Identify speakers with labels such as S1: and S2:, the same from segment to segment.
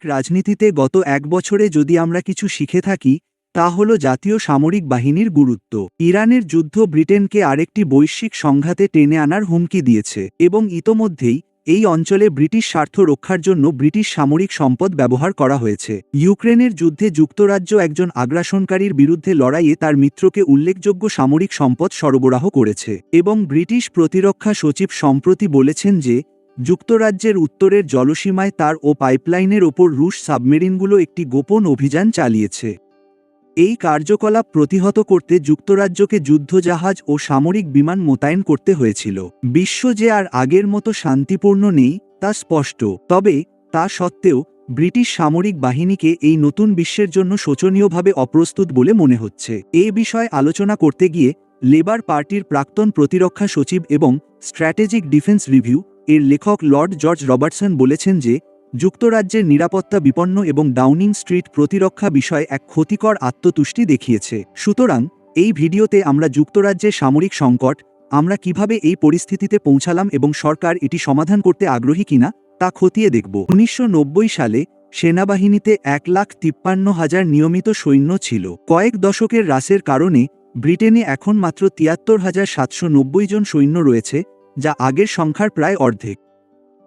S1: রাজনীতিতে গত এক বছরে যদি আমরা কিছু শিখে থাকি তা হল জাতীয় সামরিক বাহিনীর গুরুত্ব। ইরানের যুদ্ধ ব্রিটেনকে আরেকটি বৈশ্বিক সংঘাতে টেনে আনার হুমকি দিয়েছে এবং ইতোমধ্যেই এই অঞ্চলে ব্রিটিশ স্বার্থ রক্ষার জন্য ব্রিটিশ সামরিক সম্পদ ব্যবহার করা হয়েছে। ইউক্রেনের যুদ্ধে যুক্তরাজ্য একজন আগ্রাসনকারীর বিরুদ্ধে লড়াইয়ে তার মিত্রকে উল্লেখযোগ্য সামরিক সম্পদ সরবরাহ করেছে এবং ব্রিটিশ প্রতিরক্ষা সচিব সম্প্রতি বলেছেন যে যুক্তরাজ্যের উত্তরের জলসীমায় তার ও পাইপলাইনের ওপর রুশ সাবমেরিনগুলো একটি গোপন অভিযান চালিয়েছে। এই কার্যকলাপ প্রতিহত করতে যুক্তরাজ্যকে যুদ্ধজাহাজ ও সামরিক বিমান মোতায়েন করতে হয়েছিল। বিশ্ব যে আর আগের মতো শান্তিপূর্ণ নেই তা স্পষ্ট, তবে তা সত্ত্বেও ব্রিটিশ সামরিক বাহিনীকে এই নতুন বিশ্বের জন্য শোচনীয়ভাবে অপ্রস্তুত বলে মনে হচ্ছে। এ বিষয়ে আলোচনা করতে গিয়ে লেবার পার্টির প্রাক্তন প্রতিরক্ষা সচিব এবং স্ট্র্যাটেজিক ডিফেন্স রিভিউ এর লেখক লর্ড জর্জ রবার্টসন বলেছেন যে যুক্তরাজ্যের নিরাপত্তা বিপন্ন এবং ডাউনিং স্ট্রিট প্রতিরক্ষা বিষয়ে এক ক্ষতিকর আত্মতুষ্টি দেখিয়েছে। সুতরাং এই ভিডিওতে আমরা যুক্তরাজ্যের সামরিক সংকট, আমরা কিভাবে এই পরিস্থিতিতে পৌঁছালাম এবং সরকার এটি সমাধান করতে আগ্রহী কিনা তা খতিয়ে দেখব। ১৯৯০ সালে সেনাবাহিনীতে ১,৫৩,০০০ নিয়মিত সৈন্য ছিল। কয়েক দশকের হ্রাসের কারণে ব্রিটেনে এখন মাত্র ৭৩,৭৯০ জন সৈন্য রয়েছে, যা আগের সংখ্যার প্রায় অর্ধেক।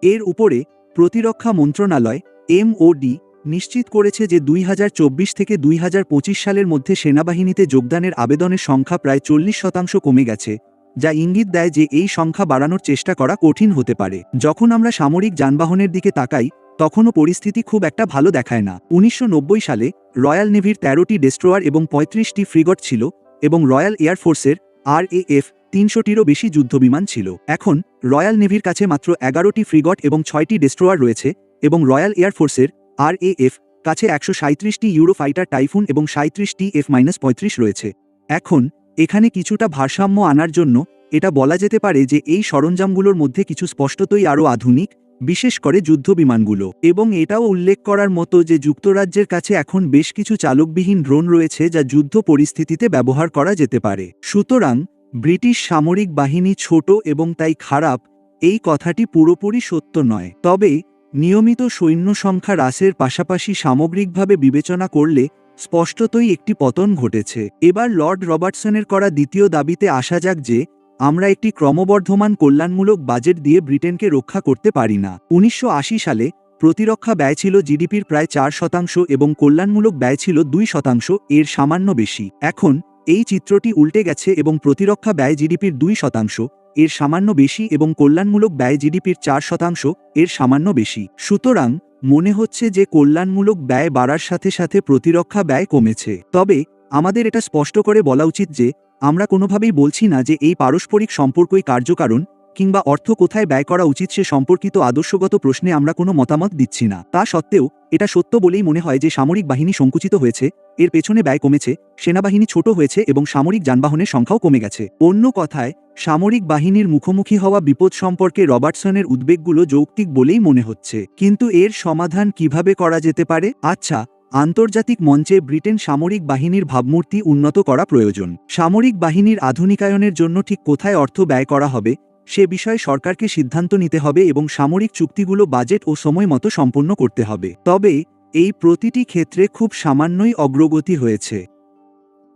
S1: এর উপরে প্রতিরক্ষা মন্ত্রণালয় MOD নিশ্চিত করেছে যে ২০২৪ থেকে ২০২৫ সালের মধ্যে সেনাবাহিনীতে যোগদানের আবেদনের সংখ্যা প্রায় ৪০% কমে গেছে, যা ইঙ্গিত দেয় যে এই সংখ্যা বাড়ানোর চেষ্টা করা কঠিন হতে পারে। যখন আমরা সামরিক যানবাহনের দিকে তাকাই তখনও পরিস্থিতি খুব একটা ভালো দেখায় না। ১৯৯০ সালে রয়্যাল নেভির ১৩টি ডেস্ট্রয়ার এবং ৩৫টি ফ্রিগেট ছিল এবং রয়্যাল এয়ারফোর্সের RAF ৩০০টিরও বেশি যুদ্ধবিমান ছিল। এখন রয়্যাল নেভির কাছে মাত্র ১১টি ফ্রিগেট এবং ৬টি ডেস্ট্রয়ার রয়েছে এবং রয়্যাল এয়ারফোর্সের RAF কাছে ১৩৭টি ইউরোফাইটার টাইফুন এবং ৩৭টি F-35 রয়েছে। এখন এখানে কিছুটা ভারসাম্য আনার জন্য এটা বলা যেতে পারে যে এই সরঞ্জামগুলোর মধ্যে কিছু স্পষ্টতই আরও আধুনিক, বিশেষ করে যুদ্ধবিমানগুলো। এবং এটাও উল্লেখ করার মতো যে যুক্তরাজ্যের কাছে এখন বেশ কিছু চালকবিহীন ড্রোন রয়েছে যা যুদ্ধ পরিস্থিতিতে ব্যবহার করা যেতে পারে। সুতরাং ব্রিটিশ সামরিক বাহিনী ছোট এবং তাই খারাপ, এই কথাটি পুরোপুরি সত্য নয়। তবে নিয়মিত সৈন্য সংখ্যা হ্রাসের পাশাপাশি সামগ্রিকভাবে বিবেচনা করলে স্পষ্টতই একটি পতন ঘটেছে। এবার লর্ড রবার্টসনের করা দ্বিতীয় দাবিতে আসা যাক যে আমরা একটি ক্রমবর্ধমান কল্যাণমূলক বাজেট দিয়ে ব্রিটেনকে রক্ষা করতে পারি না। ১৯৮০ সালে প্রতিরক্ষা ব্যয় ছিল জিডিপির প্রায় ৪% এবং কল্যাণমূলক ব্যয় ছিল ২%, এর সামান্য বেশি। এখন এই চিত্রটি উল্টে গেছে এবং প্রতিরক্ষা ব্যয় জিডিপির ২%, এর সামান্য বেশি এবং কল্যাণমূলক ব্যয় জিডিপির ৪%, এর সামান্য বেশি। সুতরাং মনে হচ্ছে যে কল্যাণমূলক ব্যয় বাড়ার সাথে সাথে প্রতিরক্ষা ব্যয় কমেছে। তবে আমাদের এটা স্পষ্ট করে বলা উচিত যে আমরা কোনোভাবেই বলছি না যে এই পারস্পরিক সম্পর্কই কার্যকারণ কিংবা অর্থ কোথায় ব্যয় করা উচিত সে সম্পর্কিত আদর্শগত প্রশ্নে আমরা কোনো মতামত দিচ্ছি না। তা সত্ত্বেও এটা সত্য বলেই মনে হয় যে সামরিক বাহিনী সংকুচিত হয়েছে, এর পেছনে ব্যয় কমেছে, সেনাবাহিনী ছোট হয়েছে এবং সামরিক যানবাহনের সংখ্যাও কমে গেছে। অন্য কথায় সামরিক বাহিনীর মুখোমুখি হওয়া বিপদ সম্পর্কে রবার্টসনের উদ্বেগগুলো যৌক্তিক বলেই মনে হচ্ছে। কিন্তু এর সমাধান কিভাবে করা যেতে পারে? আচ্ছা, আন্তর্জাতিক মঞ্চে ব্রিটেন সামরিক বাহিনীর ভাবমূর্তি উন্নত করা প্রয়োজন। সামরিক বাহিনীর আধুনিকায়নের জন্য ঠিক কোথায় অর্থ ব্যয় করা হবে সে বিষয়ে সরকারকে সিদ্ধান্ত নিতে হবে এবং সামরিক চুক্তিগুলো বাজেট ও সময় মতো সম্পন্ন করতে হবে। তবে এই প্রতিটি ক্ষেত্রে খুব সামান্যই অগ্রগতি হয়েছে।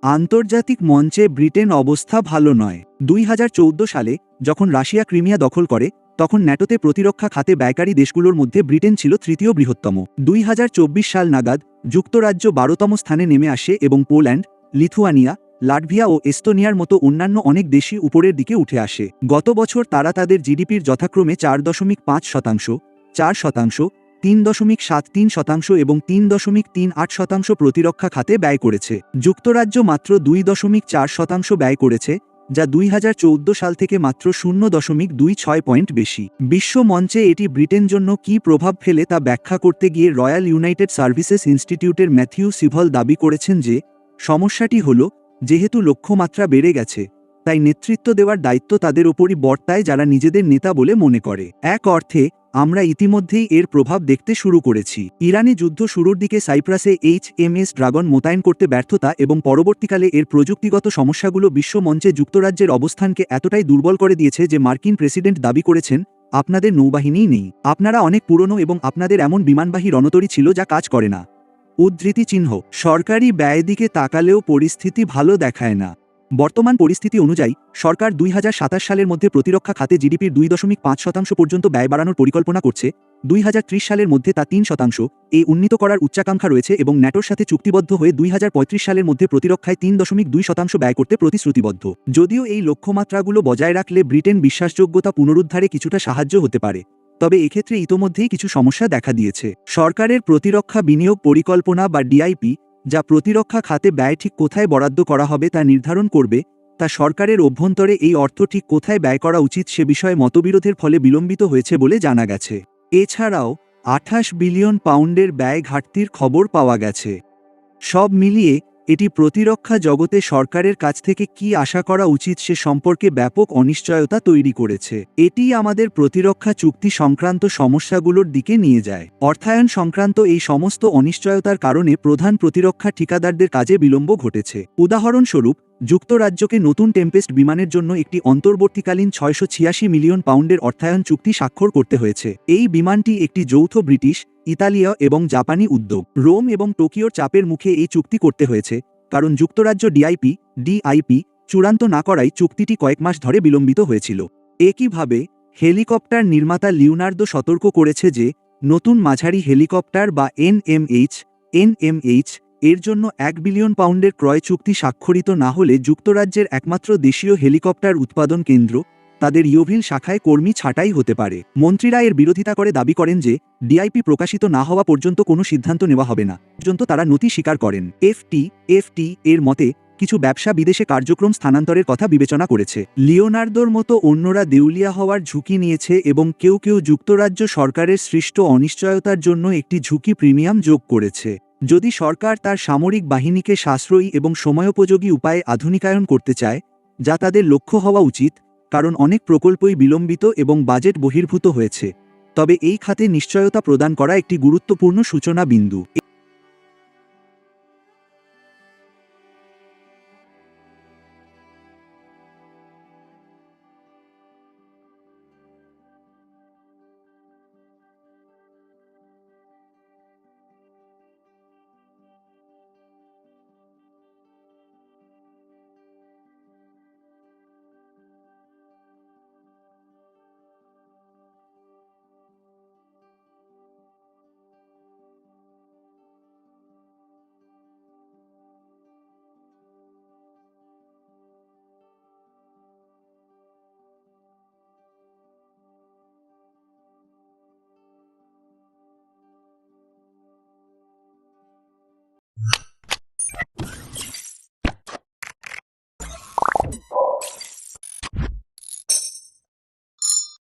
S1: আন্তর্জাতিক মঞ্চে ব্রিটেন অবস্থা ভালো নয়। ২০১৪ সালে যখন রাশিয়া ক্রিমিয়া দখল করে তখন ন্যাটোতে প্রতিরক্ষা খাতে ব্যয়কারী দেশগুলোর মধ্যে ব্রিটেন ছিল তৃতীয় বৃহত্তম। ২০২৪ সাল নাগাদ যুক্তরাজ্য ১২তম স্থানে নেমে আসে এবং পোল্যান্ড, লিথুয়ানিয়া, লাটভিয়া ও এস্তোনিয়ার মতো অন্যান্য অনেক দেশই উপরের দিকে উঠে আসে। গত বছর তারা তাদের জিডিপির যথাক্রমে ৪.৫%, ৪%, ৩.৭৩% এবং ৩.৩৮% প্রতিরক্ষা খাতে ব্যয় করেছে। যুক্তরাজ্য মাত্র ২.৪% ব্যয় করেছে, যা ২০১৪ সাল থেকে মাত্র ০.২৬ পয়েন্ট বেশি। বিশ্ব মঞ্চে এটি ব্রিটেন জন্য কী প্রভাব ফেলে তা ব্যাখ্যা করতে গিয়ে রয়্যাল ইউনাইটেড সার্ভিসেস ইনস্টিটিউটের ম্যাথিউ সিভল দাবি করেছেন যে সমস্যাটি হল যেহেতু লক্ষ্যমাত্রা বেড়ে গেছে তাই নেতৃত্ব দেওয়ার দায়িত্ব তাদের ওপরই বর্তায় যারা নিজেদের নেতা বলে মনে করে। এক অর্থে আমরা ইতিমধ্যেই এর প্রভাব দেখতে শুরু করেছি। ইরানি যুদ্ধ শুরুর দিকে সাইপ্রাসে HMS ড্রাগন মোতায়েন করতে ব্যর্থতা এবং পরবর্তীকালে এর প্রযুক্তিগত সমস্যাগুলো বিশ্ব মঞ্চে যুক্তরাজ্যের অবস্থানকে এতটাই দুর্বল করে দিয়েছে যে মার্কিন প্রেসিডেন্ট দাবি করেছেন আপনাদের নৌবাহিনীই নেই। আপনারা অনেক পুরনো এবং আপনাদের এমন বিমানবাহী রণতরী ছিল যা কাজ করে না। উদ্ধৃতি চিহ্ন। সরকারি ব্যয় দিকে তাকালেও পরিস্থিতি ভালো দেখায় না। বর্তমান পরিস্থিতি অনুযায়ী সরকার 2027 সালের মধ্যে প্রতিরক্ষা খাতে জিডিপির 2.5% পর্যন্ত ব্যয় বাড়ানোর পরিকল্পনা করছে। 2030 সালের মধ্যে তা 3% এ উন্নীত করার উচ্চাকাঙ্ক্ষা রয়েছে এবং ন্যাটোর সাথে চুক্তিবদ্ধ হয়ে 2035 সালের মধ্যে প্রতিরক্ষায় 3.2% ব্যয় করতে প্রতিশ্রুতিবদ্ধ। যদিও এই লক্ষ্যমাত্রাগুলো বজায় রাখলে ব্রিটেন বিশ্বাসযোগ্যতা পুনরুদ্ধারে কিছুটা সাহায্য হতে পারে, তবে এক্ষেত্রে ইতোমধ্যেই কিছু সমস্যা দেখা দিয়েছে। সরকারের প্রতিরক্ষা বিনিয়োগ পরিকল্পনা বা ডিআইপি, যা প্রতিরক্ষা খাতে ব্যয় ঠিক কোথায় বরাদ্দ করা হবে তা নির্ধারণ করবে, তা সরকারের অভ্যন্তরে এই অর্থ ঠিক কোথায় ব্যয় করা উচিত সে বিষয়ে মতবিরোধের ফলে বিলম্বিত হয়েছে বলে জানা গেছে। এছাড়াও 28 বিলিয়ন পাউন্ডের ব্যয় ঘাটতির খবর পাওয়া গেছে। সব মিলিয়ে এটি প্রতিরক্ষা জগতে সরকারের কাছ থেকে কি আশা করা উচিত সে সম্পর্কে ব্যাপক অনিশ্চয়তা তৈরি করেছে। এটি আমাদের প্রতিরক্ষা চুক্তি সংক্রান্ত সমস্যাগুলোর দিকে নিয়ে যায়। অর্থায়ন সংক্রান্ত এই সমস্ত অনিশ্চয়তার কারণে প্রধান প্রতিরক্ষা ঠিকাদারদের কাজে বিলম্ব ঘটেছে। উদাহরণস্বরূপ, যুক্তরাজ্যকে নতুন টেম্পেস্ট বিমানের জন্য একটি অন্তর্বর্তীকালীন 686 মিলিয়ন পাউন্ডের অর্থায়ন চুক্তি স্বাক্ষর করতে হয়েছে। এই বিমানটি একটি যৌথ ব্রিটিশ, ইতালীয় এবং জাপানি উদ্যোগ। রোম এবং টোকিওর চাপের মুখে এই চুক্তি করতে হয়েছে, কারণ যুক্তরাজ্য ডিআইপি চূড়ান্ত না করায় চুক্তিটি কয়েক মাস ধরে বিলম্বিত হয়েছিল। একইভাবে হেলিকপ্টার নির্মাতা লিওনার্দো সতর্ক করেছে যে নতুন মাঝারি হেলিকপ্টার বা এনএমএইচ এর জন্য 1 বিলিয়ন পাউন্ডের ক্রয় চুক্তি স্বাক্ষরিত না হলে যুক্তরাজ্যের একমাত্র দেশীয় হেলিকপ্টার উৎপাদন কেন্দ্র তাদের ইয়োভিল শাখায় কর্মী ছাঁটাই হতে পারে। মন্ত্রীরা এর বিরোধিতা করে দাবি করেন যে ডিআইপি প্রকাশিত না হওয়া পর্যন্ত কোনো সিদ্ধান্ত নেওয়া হবে না। পর্যন্ত তারা নথি স্বীকার করেন। এফটি এর মতে কিছু ব্যবসা বিদেশে কার্যক্রম স্থানান্তরের কথা বিবেচনা করেছে। লিওনার্দোর মতো অন্যরা দেউলিয়া হওয়ার ঝুঁকি নিয়েছে এবং কেউ কেউ যুক্তরাজ্য সরকারের সৃষ্ট অনিশ্চয়তার জন্য একটি ঝুঁকি প্রিমিয়াম যোগ করেছে। যদি সরকার তার সামরিক বাহিনীকে সাশ্রয়ী এবং সময়োপযোগী উপায়ে আধুনিকায়ন করতে চায়, যা তাদের লক্ষ্য হওয়া উচিত, কারণ অনেক প্রকল্পই বিলম্বিত এবং বাজেট বহির্ভূত হয়েছে, তবে এই খাতে নিশ্চয়তা প্রদান করা একটি গুরুত্বপূর্ণ সূচনা বিন্দু।